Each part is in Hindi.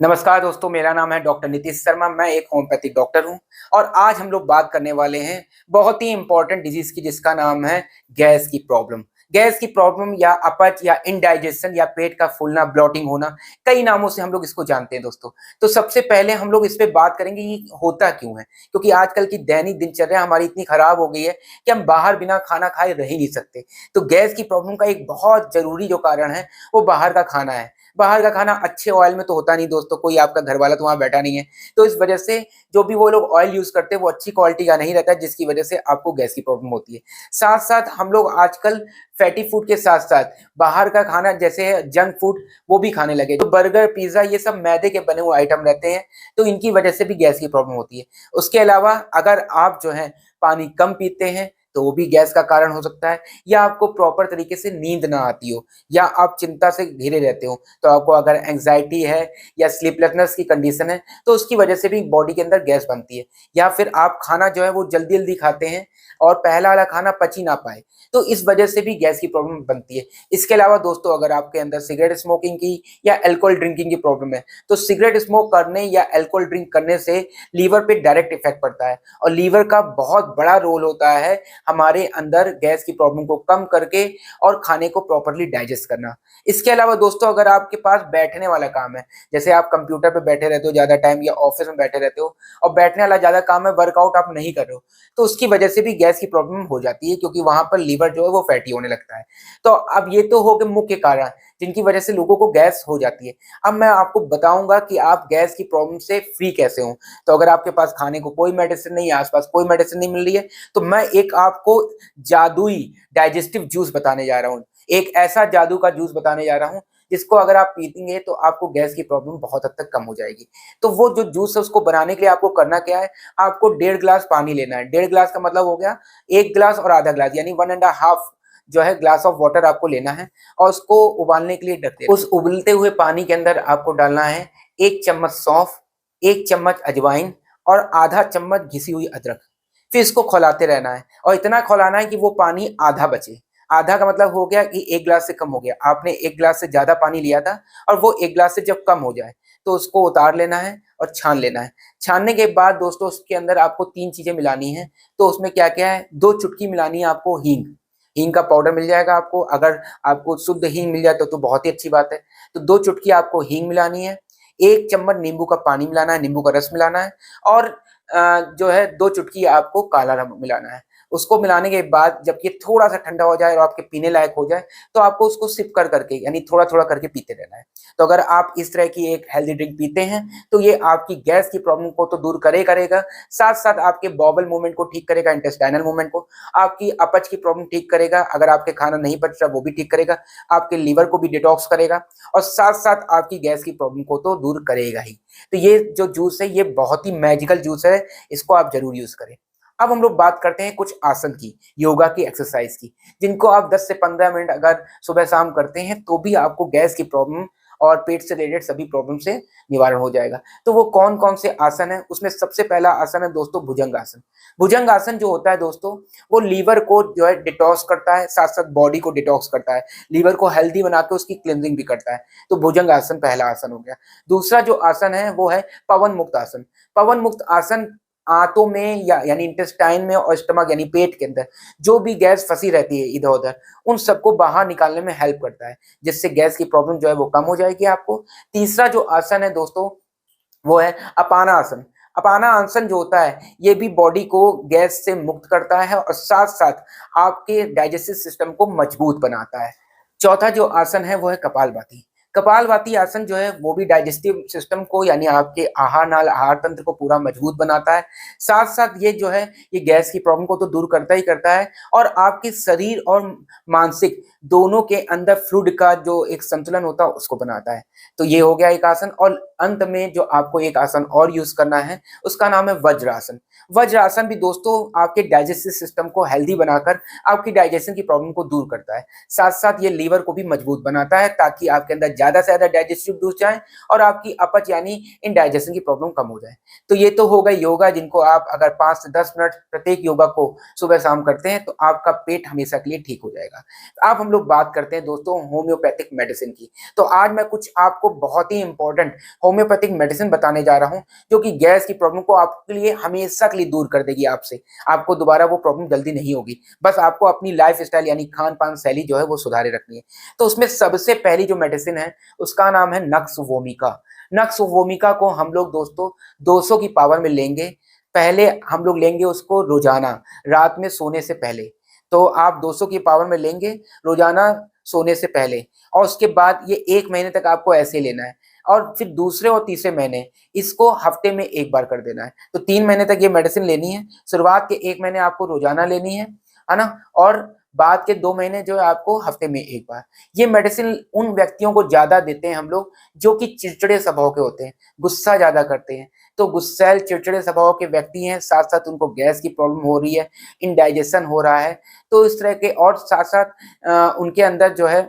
नमस्कार दोस्तों, मेरा नाम है डॉक्टर नीतीश शर्मा। मैं एक होम्योपैथिक डॉक्टर हूं और आज हम लोग बात करने वाले हैं बहुत ही इंपॉर्टेंट डिजीज की, जिसका नाम है गैस की प्रॉब्लम। गैस की प्रॉब्लम या अपच या इनडाइजेशन या पेट का फूलना, ब्लॉटिंग होना, कई नामों से हम लोग इसको जानते हैं दोस्तों। तो सबसे पहले हम लोग इस पे बात करेंगे ये होता क्यों है, क्योंकि आजकल की दैनिक दिनचर्या हमारी इतनी खराब हो गई है कि हम बाहर बिना खाना खाए रह ही नहीं सकते। तो गैस की प्रॉब्लम का एक बहुत जरूरी जो कारण है वो बाहर का खाना है। बाहर का खाना अच्छे ऑयल में तो होता नहीं दोस्तों, कोई आपका घर वाला तो वहाँ बैठा नहीं है। तो इस वजह से जो भी वो लोग ऑयल यूज करते हैं वो अच्छी क्वालिटी का नहीं रहता है, जिसकी वजह से आपको गैस की प्रॉब्लम होती है। साथ साथ हम लोग आजकल फैटी फूड के साथ साथ बाहर का खाना जैसे जंक फूड वो भी खाने लगे। तो बर्गर, पिज्जा, ये सब मैदे के बने हुए आइटम रहते हैं, तो इनकी वजह से भी गैस की प्रॉब्लम होती है। उसके अलावा अगर आप जो है पानी कम पीते हैं तो वो भी गैस का कारण हो सकता है, या आपको प्रॉपर तरीके से नींद ना आती हो, या आप चिंता से घिरे रहते हो। तो आपको अगर एंग्जाइटी है या स्लीपलेसनेस की कंडीशन है तो उसकी वजह से भी बॉडी के अंदर गैस बनती है। या फिर आप खाना जो है वो जल्दी जल्दी खाते हैं और पहला वाला खाना पच ही ना पाए, तो इस वजह से भी गैस की प्रॉब्लम बनती है। इसके अलावा दोस्तों, अगर आपके अंदर सिगरेट स्मोकिंग की या अल्कोहल ड्रिंकिंग की प्रॉब्लम है तो सिगरेट स्मोक करने या अल्कोहल ड्रिंक करने से लीवर पे डायरेक्ट इफेक्ट पड़ता है, और लीवर का बहुत बड़ा रोल होता है हमारे अंदर गैस की प्रॉब्लम को कम करके और खाने को प्रॉपरली डाइजेस्ट करना। इसके अलावा दोस्तों, अगर आपके पास बैठने वाला काम है, जैसे आप कंप्यूटर पे बैठे रहते हो ज्यादा टाइम या ऑफिस में बैठे रहते हो और बैठने वाला ज्यादा काम है, वर्कआउट आप नहीं कर रहे हो, तो उसकी वजह से भी गैस की प्रॉब्लम हो जाती है, क्योंकि वहां पर लीवर जो है वो फैटी होने लगता है। तो अब ये तो हो गए मुख्य कारण जिनकी वजह से लोगों को गैस हो जाती है। अब मैं आपको बताऊंगा कि आप गैस की प्रॉब्लम से फ्री कैसे हो। तो अगर आपके पास खाने को कोई मेडिसिन नहीं है, आसपास कोई मेडिसिन नहीं मिल रही है, तो मैं एक आपको जादुई डाइजेस्टिव जूस बताने जा रहा हूँ। एक ऐसा जादू का जूस बताने जा रहा हूँ जिसको अगर आप पीतेंगे तो आपको गैस की प्रॉब्लम बहुत हद तक कम हो जाएगी। तो वो जो जूस है उसको बनाने के लिए आपको करना क्या है, आपको 1.5 गिलास पानी लेना है। 1.5 गिलास का मतलब हो गया 1 गिलास और आधा गिलास, यानी 1.5 जो है ग्लास ऑफ वाटर आपको लेना है और उसको उबालने के लिए रख देना। उस उबलते हुए पानी के अंदर आपको डालना है 1 चम्मच सौंफ, 1 चम्मच अजवाइन और आधा चम्मच घिसी हुई अदरक। फिर इसको खौलाते रहना है और इतना खौलाना है कि वो पानी आधा बचे। आधा का मतलब हो गया कि 1 गिलास से कम हो गया, आपने 1 गिलास से ज्यादा पानी लिया था और वो 1 गिलास से जब कम हो जाए तो उसको उतार लेना है और छान लेना है। छानने के बाद दोस्तों उसके अंदर आपको 3 चीजें मिलानी है। तो उसमें क्या क्या है, 2 चुटकी मिलानी है आपको हींग। हींग का पाउडर मिल जाएगा आपको, अगर आपको शुद्ध हींग मिल जाए तो बहुत ही अच्छी बात है। तो 2 चुटकी आपको हींग मिलानी है। 1 चम्मच नींबू का पानी मिलाना है, नींबू का रस मिलाना है। और जो है 2 चुटकी आपको काला नमक मिलाना है। उसको मिलाने के बाद जब ये थोड़ा सा ठंडा हो जाए और आपके पीने लायक हो जाए तो आपको उसको सिप कर करके, यानी थोड़ा थोड़ा करके पीते रहना है। तो अगर आप इस तरह की एक हेल्दी ड्रिंक पीते हैं तो ये आपकी गैस की प्रॉब्लम को तो दूर करेगा, साथ साथ आपके बॉबल मूवमेंट को ठीक करेगा, इंटेस्टाइनल मूवमेंट को, आपकी अपच की प्रॉब्लम ठीक करेगा, अगर आपके खाना नहीं पच रहा वो भी ठीक करेगा, आपके लीवर को भी डिटॉक्स करेगा और साथ साथ आपकी गैस की प्रॉब्लम को तो दूर करेगा ही। तो ये जो जूस है ये बहुत ही मैजिकल जूस है, इसको आप जरूर यूज करें। अब हम लोग बात करते हैं कुछ आसन की, योगा की, एक्सरसाइज की, जिनको आप 10 से 15 मिनट अगर सुबह शाम करते हैं तो भी आपको गैस की प्रॉब्लम और पेट से रिलेटेड सभी प्रॉब्लम से निवारण हो जाएगा। तो वो कौन कौन से आसन है, उसमें सबसे पहला आसन है दोस्तों भुजंग आसन। भुजंग आसन जो होता है दोस्तों, वो लीवर को जो है डिटॉक्स करता है, साथ साथ बॉडी को डिटॉक्स करता है, लीवर को हेल्दी बना के उसकी क्लिनजिंग भी करता है। तो भुजंग आसन पहला आसन हो गया। दूसरा जो आसन है वो है पवन मुक्त आसन। पवन मुक्त आसन आंतों में या यानी इंटेस्टाइन में और स्टमक यानी पेट के अंदर जो भी गैस फंसी रहती है इधर उधर, उन सबको बाहर निकालने में हेल्प करता है, जिससे गैस की प्रॉब्लम जो है वो कम हो जाएगी आपको। तीसरा जो आसन है दोस्तों वो है अपाना आसन। अपाना आसन जो होता है ये भी बॉडी को गैस से मुक्त करता है और साथ साथ आपके डाइजेस्टिव सिस्टम को मजबूत बनाता है। चौथा जो आसन है वो है कपालभाति। कपालभाति आसन जो है वो भी डाइजेस्टिव सिस्टम को यानी आपके आहार नाल आहार तंत्र को पूरा मजबूत बनाता है। साथ साथ ये जो है ये गैस की प्रॉब्लम को तो दूर करता ही करता है और आपके शरीर और मानसिक दोनों के अंदर फ्लूइड का जो एक संतुलन होता है उसको बनाता है। तो ये हो गया एक आसन। और अंत में जो आपको एक आसन और यूज करना है उसका नाम है वज्रासन। वज्रासन भी दोस्तों आपके डाइजेस्टिव सिस्टम को हेल्दी बनाकर आपकी डाइजेशन की प्रॉब्लम को दूर करता है। साथ साथ ये लीवर को भी मजबूत बनाता है ताकि आपके अंदर ज़्यादा से ज़्यादा डाइजेस्टिव जूस जाएँ और आपकी अपच यानी इंडाइजेशन की प्रॉब्लम कम हो जाए। तो ये तो हो गई योगा, जिनको आप अगर 5 से 10 मिनट प्रत्येक योगा को सुबह-शाम करते हैं तो आपका पेट हमेशा के लिए ठीक हो जाएगा। अब हम लोग बात करते हैं दोस्तों होम्योपैथिक मेडिसिन की। तो आज मैं कुछ आपको बहुत ही इम्पोर्टेंट होम्योपैथिक मेडिसिन बताने जा रहा हूँ, जो कि गैस की प्रॉब्लम को आपके लिए हमेशा के लिए दूर कर देगी आपसे। आपको दोबारा वो प्रॉब्लम जल्दी नहीं होगी। बस आपको अपनी लाइफ़स्टाइल यानी खान-पान शैली जो है वो सुधारे रखनी है। तो उसमें सबसे पहली जो मेडिसिन है उसका नाम है नक्स वोमिका। नक्स वोमिका को हम लोग दोस्तों 200 की पावर में लेंगे। पहले हम लोग लेंगे उसको रोज़ाना रात में सोने से पहले। तो आप 200 की पावर में लेंगे रोज़ाना सोने से पहले, और उसके बाद ये 1 महीने तक आपको ऐसे ही लेना है, और फिर दूसरे और तीसरे महीने इसको हफ्ते में 1 बार कर देना है। तो 3 महीने तक ये मेडिसिन लेनी है। शुरुआत के 1 महीने आपको रोज़ाना लेनी है ना? और बाद के 2 महीने जो है आपको हफ्ते में 1 बार। ये मेडिसिन उन व्यक्तियों को ज़्यादा देते हैं हम लोग जो कि चिड़चिड़े स्वभाव के होते हैं, गुस्सा ज़्यादा करते हैं। तो गुस्सैल चिड़चिड़े स्वभाव के व्यक्ति हैं, साथ-साथ उनको गैस की प्रॉब्लम हो रही है, इंडाइजेशन हो रहा है, तो इस तरह के, और साथ-साथ उनके अंदर जो है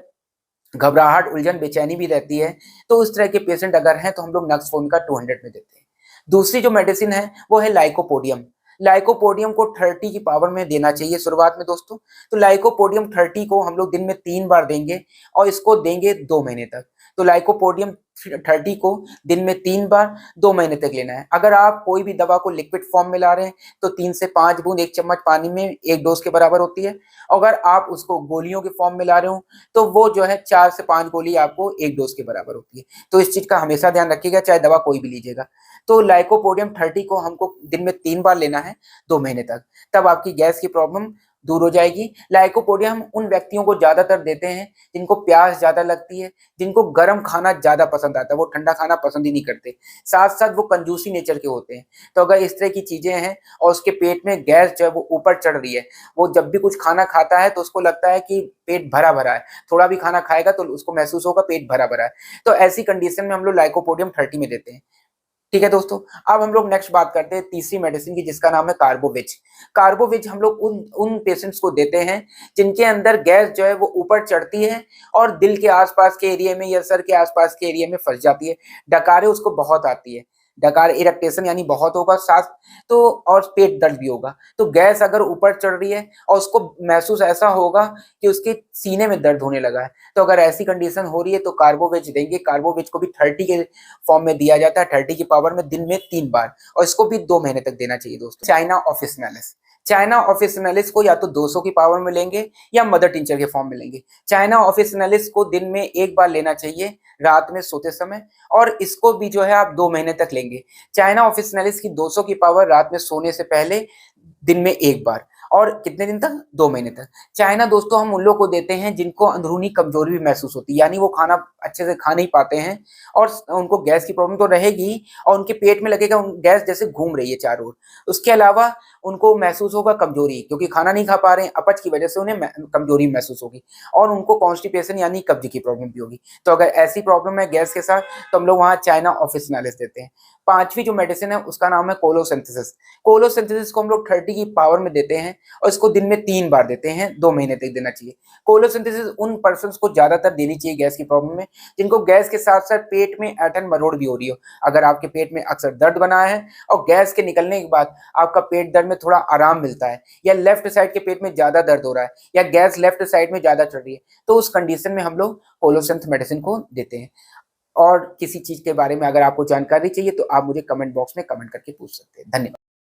घबराहट, उलझन, बेचैनी भी रहती है। तो उस तरह के पेशेंट अगर हैं तो हम लोग नक्स वोमिका 200 में देते हैं। दूसरी जो मेडिसिन है वो है लाइकोपोडियम। लाइकोपोडियम को 30 की पावर में देना चाहिए शुरुआत में दोस्तों। तो लाइकोपोडियम 30 को हम लोग दिन में 3 बार देंगे और इसको देंगे 2 महीने तक। तो लाइकोपोडियम 30 को दिन में 3 बार 2 महीने तक लेना है। अगर आप कोई भी दवा को लिक्विड फॉर्म में ला रहे हैं तो 3 से 5 बूंद 1 चम्मच पानी में 1 डोज के बराबर होती है। अगर आप उसको गोलियों के फॉर्म में ला रहे हो तो वो जो है 4 से 5 गोली आपको 1 डोज के बराबर होती है। तो इस चीज़ का हमेशा ध्यान रखिएगा, चाहे दवा कोई भी लीजिएगा। तो लाइकोपोडियम 30 को हमको दिन में 3 बार लेना है 2 महीने तक, तब आपकी गैस की प्रॉब्लम दूर हो जाएगी। लाइकोपोडियम उन व्यक्तियों को ज़्यादातर देते हैं जिनको प्यास ज़्यादा लगती है, जिनको गर्म खाना ज़्यादा पसंद आता है, वो ठंडा खाना पसंद ही नहीं करते। साथ-साथ वो कंजूसी नेचर के होते हैं। तो अगर इस तरह की चीज़ें हैं और उसके पेट में गैस जो है वो ऊपर चढ़ रही है, वो जब भी कुछ खाना खाता है तो उसको लगता है कि पेट भरा-भरा है। थोड़ा भी खाना खाएगा तो उसको महसूस होगा पेट भरा-भरा है। तो ऐसी कंडीशन में हम लोग लाइकोपोडियम 30 में देते हैं। ठीक है दोस्तों, अब हम लोग नेक्स्ट बात करते हैं तीसरी मेडिसिन की, जिसका नाम है कार्बोविज। कार्बोविज हम लोग उन उन पेशेंट्स को देते हैं जिनके अंदर गैस जो है वो ऊपर चढ़ती है और दिल के आसपास के एरिया में या सर के आसपास के एरिया में फंस जाती है। डकारें उसको बहुत आती है। डकार इरेक्टेशन यानी बहुत होगा, सांस तो, और पेट दर्द भी होगा। तो गैस अगर ऊपर चढ़ रही है और उसको महसूस ऐसा होगा कि उसके सीने में दर्द होने लगा है, तो अगर ऐसी कंडीशन हो रही है तो कार्बोविज देंगे। कार्बोविज को भी 30 के फॉर्म में दिया जाता है, 30 की पावर में दिन में 3 बार, और इसको भी 2 महीने तक देना चाहिए दोस्तों। चाइना ऑफिसिनालिस, चाइना ऑफिसिनालिस को या तो 200 की पावर में लेंगे या मदर टिंचर के फॉर्म में लेंगे। चाइना ऑफिसिनालिस को दिन में 1 बार लेना चाहिए रात में सोते समय, और इसको भी जो है आप 2 महीने तक लेंगे। चाइना ऑफिसिनालिस की 200 की पावर रात में सोने से पहले दिन में 1 बार, और कितने दिन तक? 2 महीने तक। चाइना दोस्तों हम उन लोग को देते हैं जिनको अंदरूनी कमजोरी भी महसूस होती है, यानी वो खाना अच्छे से खा नहीं पाते हैं और उनको गैस की प्रॉब्लम तो रहेगी और उनके पेट में लगेगा गैस जैसे घूम रही है चारों ओर। उसके अलावा उनको महसूस होगा कमजोरी, क्योंकि खाना नहीं खा पा रहे हैं, अपच की वजह से उन्हें कमजोरी महसूस होगी, और उनको कॉन्स्टिपेशन यानी कब्ज की प्रॉब्लम भी होगी। तो अगर ऐसी प्रॉब्लम है गैस के साथ तो हम लोग वहाँ चाइना ऑफिसिनालिस देते हैं। पांचवी जो मेडिसिन है उसका नाम है कोलोसिंथेसिस। कोलोसिंथेसिस को हम लोग 30 की पावर में देते हैं और इसको दिन में 3 बार देते हैं, 2 महीने तक देना चाहिए। कोलोसिंथेसिस उन पर्सन्स को ज्यादातर देनी चाहिए गैस की प्रॉब्लम में जिनको गैस के साथ साथ पेट में ऐंठन मरोड़ भी हो रही हो। अगर आपके पेट में अक्सर दर्द बना है और गैस के निकलने के बाद आपका पेट दर्द में थोड़ा आराम मिलता है, या लेफ्ट साइड के पेट में ज्यादा दर्द हो रहा है, या गैस लेफ्ट साइड में ज्यादा चढ़ रही है, तो उस कंडीशन में हम लोग कोलोसिंथ मेडिसिन को देते हैं। और किसी चीज के बारे में अगर आपको जानकारी चाहिए तो आप मुझे कमेंट बॉक्स में कमेंट करके पूछ सकते हैं। धन्यवाद।